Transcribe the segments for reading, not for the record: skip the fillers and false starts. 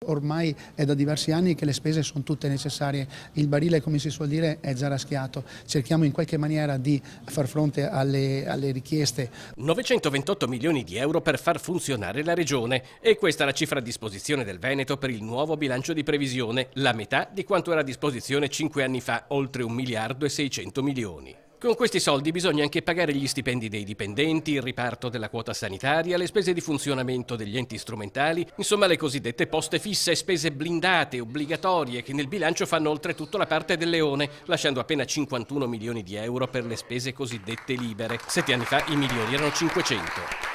ormai è da diversi anni che le spese sono tutte necessarie, il barile, come si suol dire, è già raschiato, cerchiamo in qualche maniera di far fronte alle richieste. 928 milioni di euro per far funzionare la regione, e questa è la cifra a disposizione del Veneto per il nuovo bilancio di previsione, la metà di quanto era a disposizione 5 anni fa, oltre 1 miliardo e 600 milioni. Con questi soldi bisogna anche pagare gli stipendi dei dipendenti, il riparto della quota sanitaria, le spese di funzionamento degli enti strumentali, insomma le cosiddette poste fisse, spese blindate, obbligatorie, che nel bilancio fanno oltretutto la parte del leone, lasciando appena 51 milioni di euro per le spese cosiddette libere. 7 anni fa i milioni erano 500.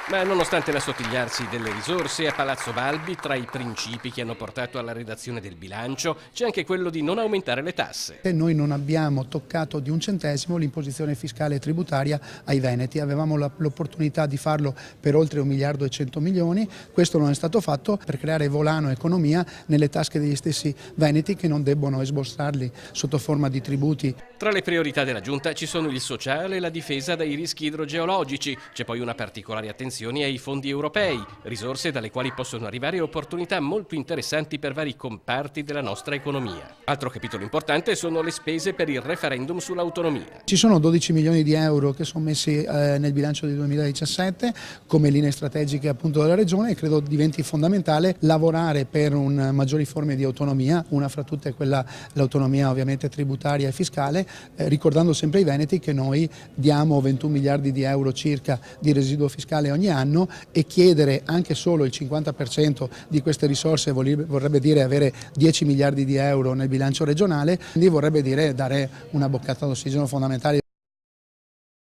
Ma nonostante l'assottigliarsi delle risorse, a Palazzo Balbi, tra i principi che hanno portato alla redazione del bilancio, c'è anche quello di non aumentare le tasse. Noi non abbiamo toccato di un centesimo l'imposizione fiscale e tributaria ai veneti, avevamo l'opportunità di farlo per oltre 1 miliardo e 100 milioni, questo non è stato fatto per creare volano economia nelle tasche degli stessi veneti che non debbono esborsarli sotto forma di tributi. Tra le priorità della Giunta ci sono il sociale e la difesa dai rischi idrogeologici, c'è poi una particolare attenzione ai fondi europei, risorse dalle quali possono arrivare opportunità molto interessanti per vari comparti della nostra economia. Altro capitolo importante sono le spese per il referendum sull'autonomia. Ci sono 12 milioni di euro che sono messi nel bilancio del 2017 come linee strategiche appunto della regione, e credo diventi fondamentale lavorare per maggiori forme di autonomia, una fra tutte è quella l'autonomia ovviamente tributaria e fiscale, ricordando sempre ai veneti che noi diamo 21 miliardi di euro circa di residuo fiscale ogni anno, e chiedere anche solo il 50% di queste risorse vorrebbe dire avere 10 miliardi di euro nel bilancio regionale, quindi vorrebbe dire dare una boccata d'ossigeno fondamentale.